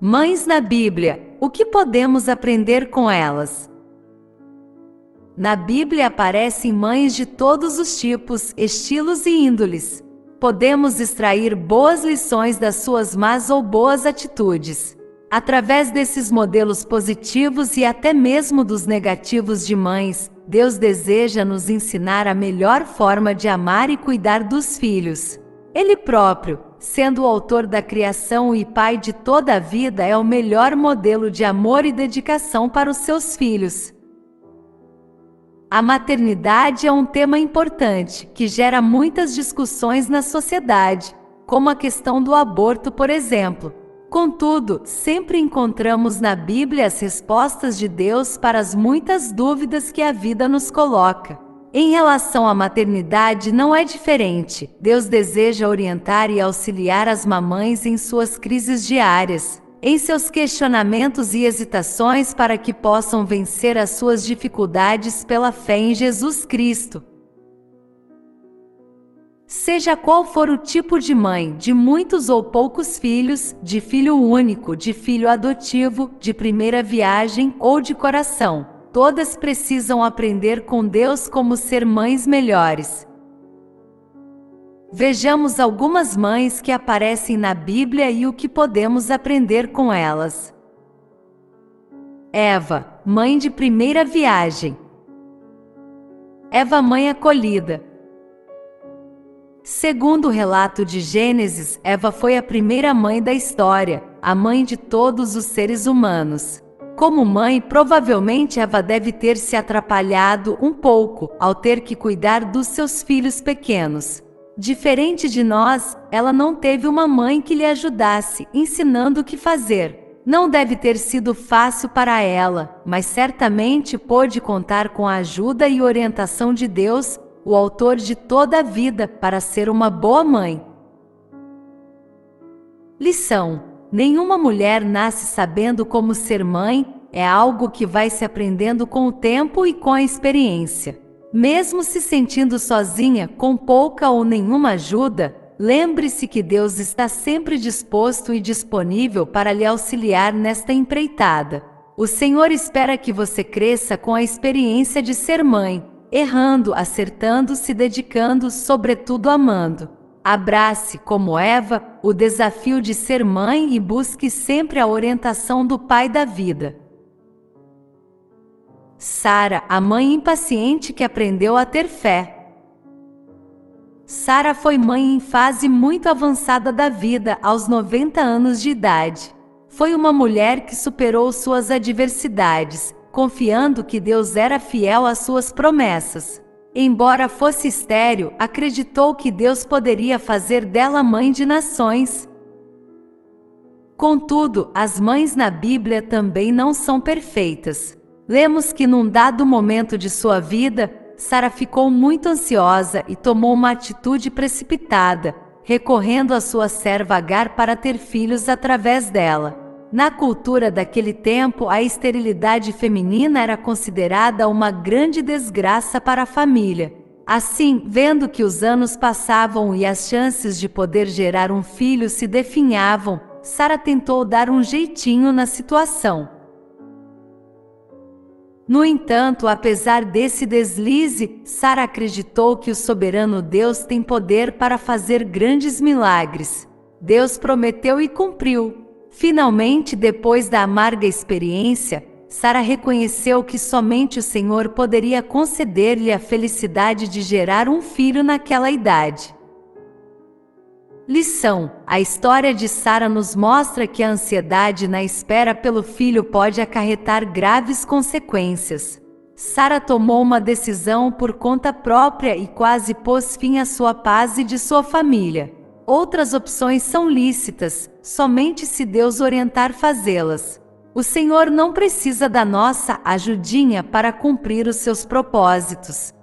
Mães na Bíblia, o que podemos aprender com elas? Na Bíblia aparecem mães de todos os tipos, estilos e índoles. Podemos extrair boas lições das suas más ou boas atitudes. Através desses modelos positivos e até mesmo dos negativos de mães, Deus deseja nos ensinar a melhor forma de amar e cuidar dos filhos. Ele próprio, sendo o autor da criação e pai de toda a vida, é o melhor modelo de amor e dedicação para os seus filhos. A maternidade é um tema importante, que gera muitas discussões na sociedade, como a questão do aborto, por exemplo. Contudo, sempre encontramos na Bíblia as respostas de Deus para as muitas dúvidas que a vida nos coloca. Em relação à maternidade não é diferente. Deus deseja orientar e auxiliar as mamães em suas crises diárias, em seus questionamentos e hesitações, para que possam vencer as suas dificuldades pela fé em Jesus Cristo. Seja qual for o tipo de mãe, de muitos ou poucos filhos, de filho único, de filho adotivo, de primeira viagem ou de coração, todas precisam aprender com Deus como ser mães melhores. Vejamos algumas mães que aparecem na Bíblia e o que podemos aprender com elas. Eva, mãe de primeira viagem. Eva, mãe acolhida. Segundo o relato de Gênesis, Eva foi a primeira mãe da história, a mãe de todos os seres humanos. Como mãe, provavelmente Eva deve ter se atrapalhado um pouco ao ter que cuidar dos seus filhos pequenos. Diferente de nós, ela não teve uma mãe que lhe ajudasse, ensinando o que fazer. Não deve ter sido fácil para ela, mas certamente pôde contar com a ajuda e orientação de Deus, o autor de toda a vida, para ser uma boa mãe. Lição: nenhuma mulher nasce sabendo como ser mãe, é algo que vai se aprendendo com o tempo e com a experiência. Mesmo se sentindo sozinha, com pouca ou nenhuma ajuda, lembre-se que Deus está sempre disposto e disponível para lhe auxiliar nesta empreitada. O Senhor espera que você cresça com a experiência de ser mãe, errando, acertando, se dedicando, sobretudo amando. Abrace, como Eva, o desafio de ser mãe e busque sempre a orientação do Pai da vida. Sara, a mãe impaciente que aprendeu a ter fé. Sara foi mãe em fase muito avançada da vida, aos 90 anos de idade. Foi uma mulher que superou suas adversidades, confiando que Deus era fiel às suas promessas. Embora fosse estéril, acreditou que Deus poderia fazer dela mãe de nações. Contudo, as mães na Bíblia também não são perfeitas. Lemos que num dado momento de sua vida, Sara ficou muito ansiosa e tomou uma atitude precipitada, recorrendo à sua serva Agar para ter filhos através dela. Na cultura daquele tempo, a esterilidade feminina era considerada uma grande desgraça para a família. Assim, vendo que os anos passavam e as chances de poder gerar um filho se definhavam, Sara tentou dar um jeitinho na situação. No entanto, apesar desse deslize, Sara acreditou que o soberano Deus tem poder para fazer grandes milagres. Deus prometeu e cumpriu. Finalmente, depois da amarga experiência, Sara reconheceu que somente o Senhor poderia conceder-lhe a felicidade de gerar um filho naquela idade. Lição: a história de Sara nos mostra que a ansiedade na espera pelo filho pode acarretar graves consequências. Sara tomou uma decisão por conta própria e quase pôs fim à sua paz e de sua família. Outras opções são lícitas, somente se Deus orientar fazê-las. O Senhor não precisa da nossa ajudinha para cumprir os seus propósitos.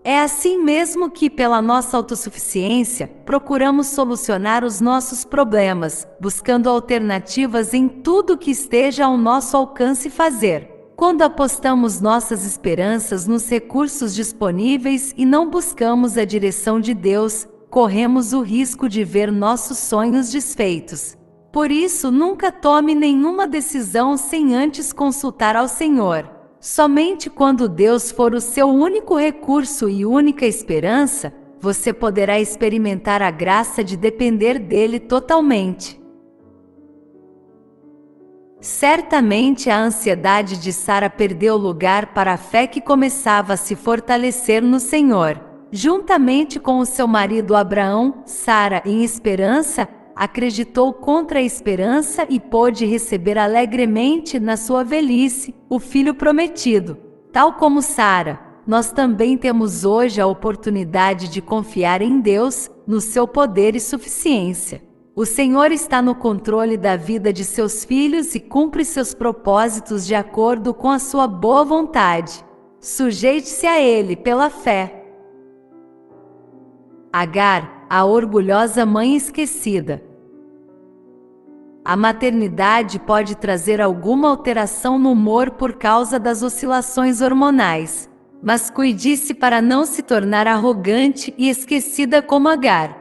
É assim mesmo que, pela nossa autossuficiência, procuramos solucionar os nossos problemas, buscando alternativas em tudo que esteja ao nosso alcance fazer. Quando apostamos nossas esperanças nos recursos disponíveis e não buscamos a direção de Deus, corremos o risco de ver nossos sonhos desfeitos. Por isso, nunca tome nenhuma decisão sem antes consultar ao Senhor. Somente quando Deus for o seu único recurso e única esperança, você poderá experimentar a graça de depender dele totalmente. Certamente a ansiedade de Sara perdeu lugar para a fé que começava a se fortalecer no Senhor. Juntamente com o seu marido Abraão, Sara, em esperança, acreditou contra a esperança e pôde receber alegremente na sua velhice o filho prometido. Tal como Sara, nós também temos hoje a oportunidade de confiar em Deus, no seu poder e suficiência. O Senhor está no controle da vida de seus filhos e cumpre seus propósitos de acordo com a sua boa vontade. Sujeite-se a Ele pela fé. Agar, a orgulhosa mãe esquecida. A maternidade pode trazer alguma alteração no humor por causa das oscilações hormonais, mas cuide-se para não se tornar arrogante e esquecida como Agar.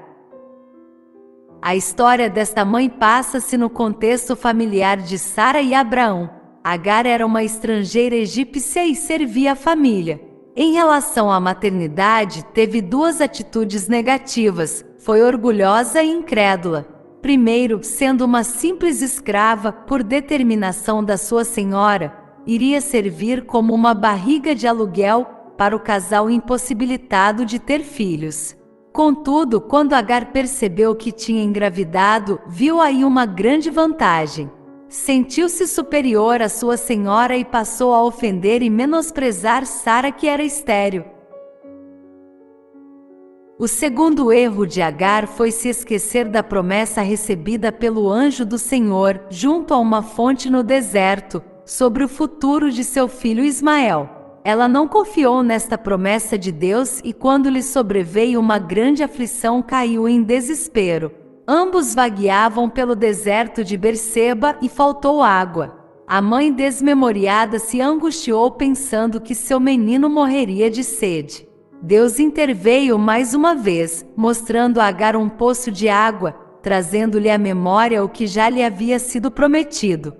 A história desta mãe passa-se no contexto familiar de Sara e Abraão. Agar era uma estrangeira egípcia e servia a família. Em relação à maternidade, teve duas atitudes negativas. Foi orgulhosa e incrédula. Primeiro, sendo uma simples escrava, por determinação da sua senhora, iria servir como uma barriga de aluguel para o casal impossibilitado de ter filhos. Contudo, quando Agar percebeu que tinha engravidado, viu aí uma grande vantagem. Sentiu-se superior à sua senhora e passou a ofender e menosprezar Sara, que era estéril. O segundo erro de Agar foi se esquecer da promessa recebida pelo anjo do Senhor, junto a uma fonte no deserto, sobre o futuro de seu filho Ismael. Ela não confiou nesta promessa de Deus e quando lhe sobreveio uma grande aflição caiu em desespero. Ambos vagueavam pelo deserto de Berseba e faltou água. A mãe desmemoriada se angustiou pensando que seu menino morreria de sede. Deus interveio mais uma vez, mostrando a Agar um poço de água, trazendo-lhe à memória o que já lhe havia sido prometido.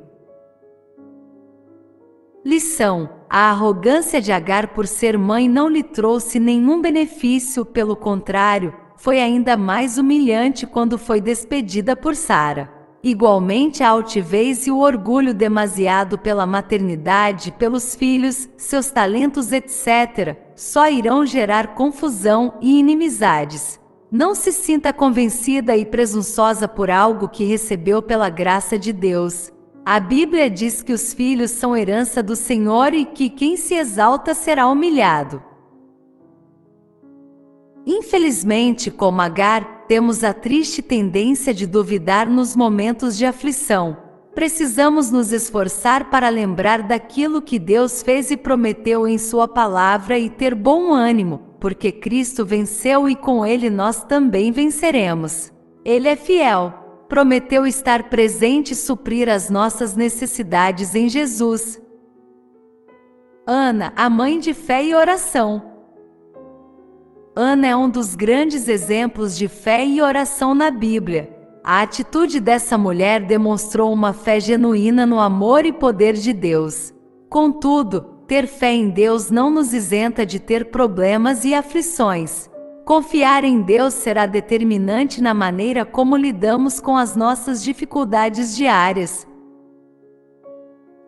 Lição: a arrogância de Agar por ser mãe não lhe trouxe nenhum benefício, pelo contrário, foi ainda mais humilhante quando foi despedida por Sara. Igualmente, a altivez e o orgulho demasiado pela maternidade, pelos filhos, seus talentos, etc., só irão gerar confusão e inimizades. Não se sinta convencida e presunçosa por algo que recebeu pela graça de Deus. A Bíblia diz que os filhos são herança do Senhor e que quem se exalta será humilhado. Infelizmente, como Agar, temos a triste tendência de duvidar nos momentos de aflição. Precisamos nos esforçar para lembrar daquilo que Deus fez e prometeu em sua palavra e ter bom ânimo, porque Cristo venceu e com Ele nós também venceremos. Ele é fiel. Prometeu estar presente e suprir as nossas necessidades em Jesus. Ana, a mãe de fé e oração. Ana é um dos grandes exemplos de fé e oração na Bíblia. A atitude dessa mulher demonstrou uma fé genuína no amor e poder de Deus. Contudo, ter fé em Deus não nos isenta de ter problemas e aflições. Confiar em Deus será determinante na maneira como lidamos com as nossas dificuldades diárias.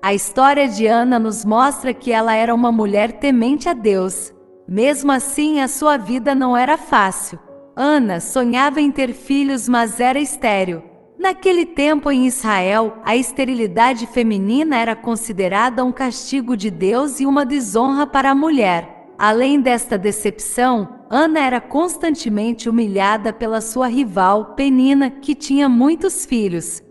A história de Ana nos mostra que ela era uma mulher temente a Deus. Mesmo assim, a sua vida não era fácil. Ana sonhava em ter filhos, mas era estéril. Naquele tempo em Israel, a esterilidade feminina era considerada um castigo de Deus e uma desonra para a mulher. Além desta decepção, Ana era constantemente humilhada pela sua rival, Penina, que tinha muitos filhos.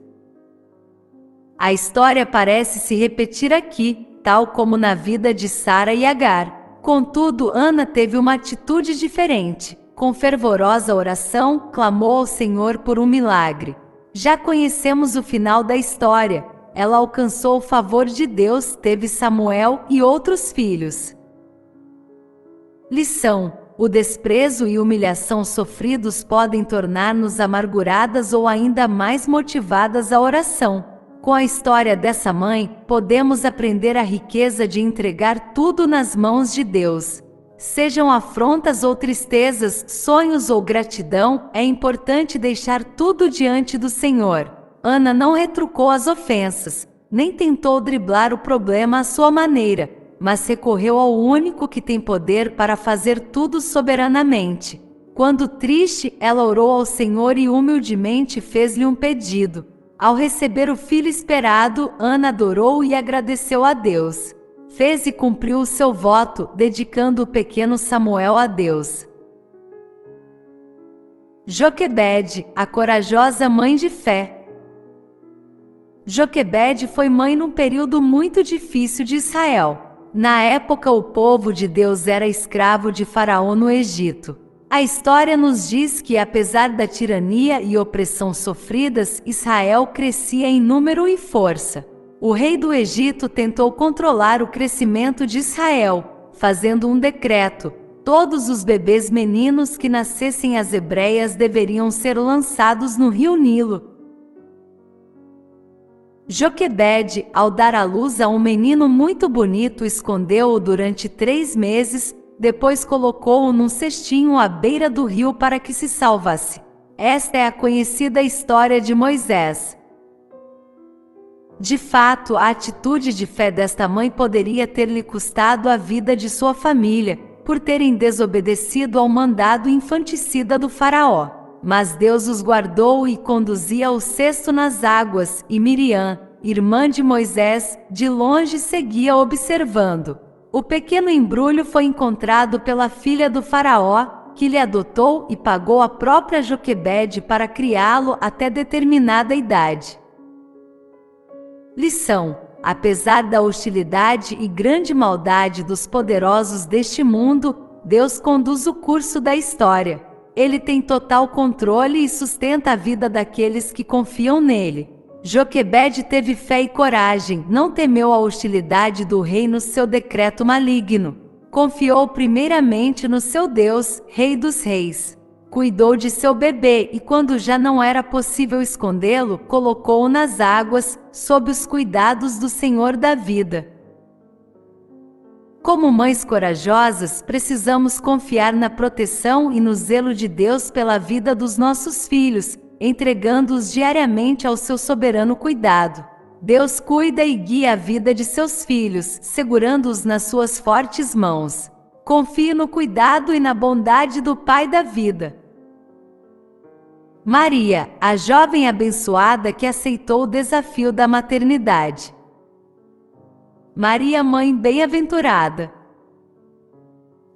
A história parece se repetir aqui, tal como na vida de Sara e Agar. Contudo, Ana teve uma atitude diferente. Com fervorosa oração, clamou ao Senhor por um milagre. Já conhecemos o final da história. Ela alcançou o favor de Deus, teve Samuel e outros filhos. Lição: o desprezo e humilhação sofridos podem tornar-nos amarguradas ou ainda mais motivadas à oração. Com a história dessa mãe, podemos aprender a riqueza de entregar tudo nas mãos de Deus. Sejam afrontas ou tristezas, sonhos ou gratidão, é importante deixar tudo diante do Senhor. Ana não retrucou as ofensas, nem tentou driblar o problema à sua maneira, mas recorreu ao único que tem poder para fazer tudo soberanamente. Quando triste, ela orou ao Senhor e humildemente fez-lhe um pedido. Ao receber o filho esperado, Ana adorou e agradeceu a Deus. Fez e cumpriu o seu voto, dedicando o pequeno Samuel a Deus. Joquebede, a corajosa mãe de fé. Joquebede foi mãe num período muito difícil de Israel. Na época, o povo de Deus era escravo de Faraó no Egito. A história nos diz que, apesar da tirania e opressão sofridas, Israel crescia em número e força. O rei do Egito tentou controlar o crescimento de Israel, fazendo um decreto: todos os bebês meninos que nascessem às hebreias deveriam ser lançados no rio Nilo. Joquebede, ao dar à luz a um menino muito bonito, escondeu-o durante 3 meses, depois colocou-o num cestinho à beira do rio para que se salvasse. Esta é a conhecida história de Moisés. De fato, a atitude de fé desta mãe poderia ter-lhe custado a vida de sua família, por terem desobedecido ao mandado infanticida do faraó. Mas Deus os guardou e conduzia o cesto nas águas, e Miriam, irmã de Moisés, de longe seguia observando. O pequeno embrulho foi encontrado pela filha do faraó, que lhe adotou e pagou a própria Joquebede para criá-lo até determinada idade. Lição: apesar da hostilidade e grande maldade dos poderosos deste mundo, Deus conduz o curso da história. Ele tem total controle e sustenta a vida daqueles que confiam nele. Joquebede teve fé e coragem, não temeu a hostilidade do rei no seu decreto maligno. Confiou primeiramente no seu Deus, Rei dos Reis. Cuidou de seu bebê e, quando já não era possível escondê-lo, colocou-o nas águas, sob os cuidados do Senhor da vida. Como mães corajosas, precisamos confiar na proteção e no zelo de Deus pela vida dos nossos filhos, entregando-os diariamente ao seu soberano cuidado. Deus cuida e guia a vida de seus filhos, segurando-os nas suas fortes mãos. Confie no cuidado e na bondade do Pai da vida. Maria, a jovem abençoada que aceitou o desafio da maternidade. Maria, mãe bem-aventurada.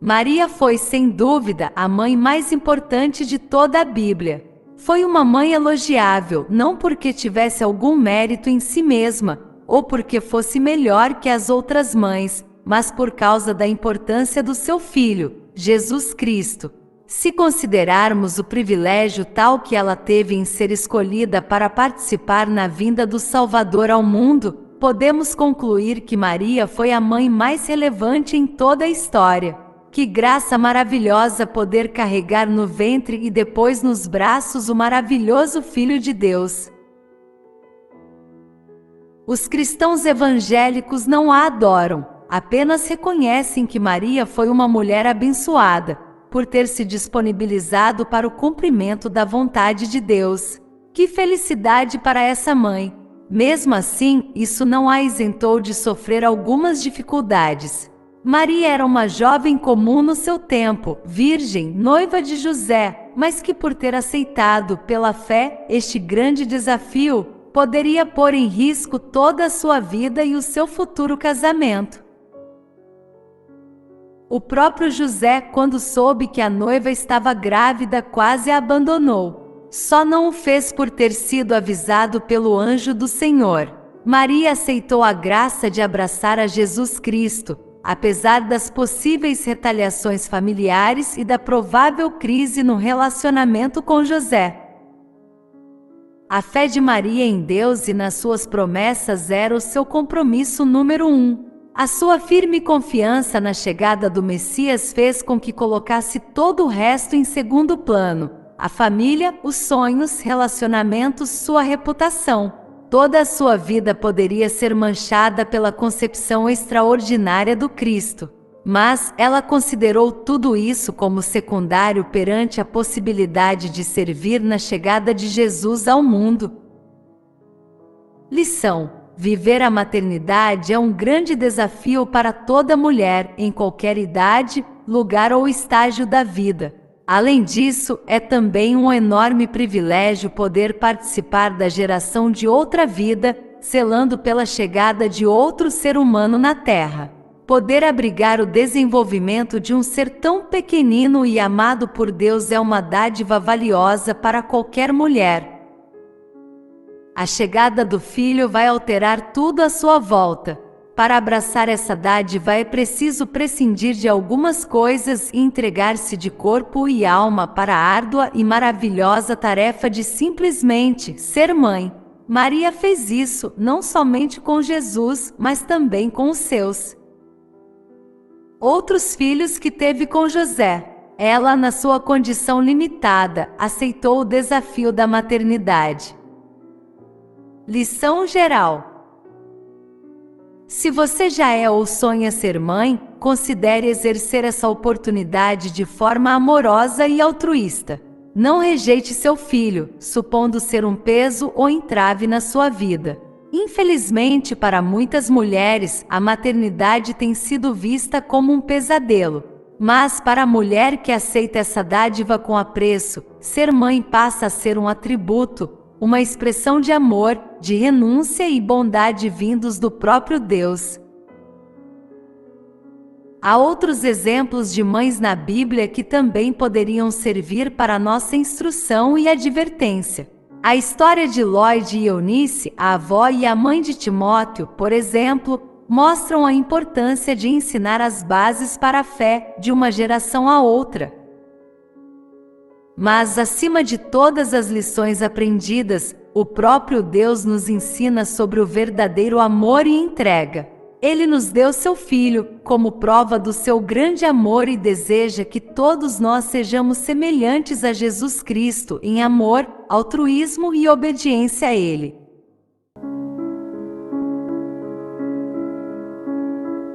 Maria foi, sem dúvida, a mãe mais importante de toda a Bíblia. Foi uma mãe elogiável, não porque tivesse algum mérito em si mesma, ou porque fosse melhor que as outras mães, mas por causa da importância do seu filho, Jesus Cristo. Se considerarmos o privilégio tal que ela teve em ser escolhida para participar na vinda do Salvador ao mundo, podemos concluir que Maria foi a mãe mais relevante em toda a história. Que graça maravilhosa poder carregar no ventre e depois nos braços o maravilhoso Filho de Deus. Os cristãos evangélicos não a adoram, apenas reconhecem que Maria foi uma mulher abençoada, por ter se disponibilizado para o cumprimento da vontade de Deus. Que felicidade para essa mãe! Mesmo assim, isso não a isentou de sofrer algumas dificuldades. Maria era uma jovem comum no seu tempo, virgem, noiva de José, mas que por ter aceitado, pela fé, este grande desafio, poderia pôr em risco toda a sua vida e o seu futuro casamento. O próprio José, quando soube que a noiva estava grávida, quase a abandonou. Só não o fez por ter sido avisado pelo anjo do Senhor. Maria aceitou a graça de abraçar a Jesus Cristo, apesar das possíveis retaliações familiares e da provável crise no relacionamento com José. A fé de Maria em Deus e nas suas promessas era o seu compromisso número 1. A sua firme confiança na chegada do Messias fez com que colocasse todo o resto em segundo plano: a família, os sonhos, relacionamentos, sua reputação. Toda a sua vida poderia ser manchada pela concepção extraordinária do Cristo. Mas ela considerou tudo isso como secundário perante a possibilidade de servir na chegada de Jesus ao mundo. Lição: viver a maternidade é um grande desafio para toda mulher, em qualquer idade, lugar ou estágio da vida. Além disso, é também um enorme privilégio poder participar da geração de outra vida, zelando pela chegada de outro ser humano na Terra. Poder abrigar o desenvolvimento de um ser tão pequenino e amado por Deus é uma dádiva valiosa para qualquer mulher. A chegada do filho vai alterar tudo à sua volta. Para abraçar essa dádiva é preciso prescindir de algumas coisas e entregar-se de corpo e alma para a árdua e maravilhosa tarefa de simplesmente ser mãe. Maria fez isso não somente com Jesus, mas também com os seus outros filhos que teve com José. Ela, na sua condição limitada, aceitou o desafio da maternidade. Lição geral: se você já é ou sonha ser mãe, considere exercer essa oportunidade de forma amorosa e altruísta. Não rejeite seu filho, supondo ser um peso ou entrave na sua vida. Infelizmente, para muitas mulheres, a maternidade tem sido vista como um pesadelo. Mas para a mulher que aceita essa dádiva com apreço, ser mãe passa a ser um atributo, uma expressão de amor, de renúncia e bondade vindos do próprio Deus. Há outros exemplos de mães na Bíblia que também poderiam servir para nossa instrução e advertência. A história de Lloyd e Eunice, a avó e a mãe de Timóteo, por exemplo, mostram a importância de ensinar as bases para a fé de uma geração à outra. Mas, acima de todas as lições aprendidas, o próprio Deus nos ensina sobre o verdadeiro amor e entrega. Ele nos deu seu Filho, como prova do seu grande amor e deseja que todos nós sejamos semelhantes a Jesus Cristo em amor, altruísmo e obediência a Ele.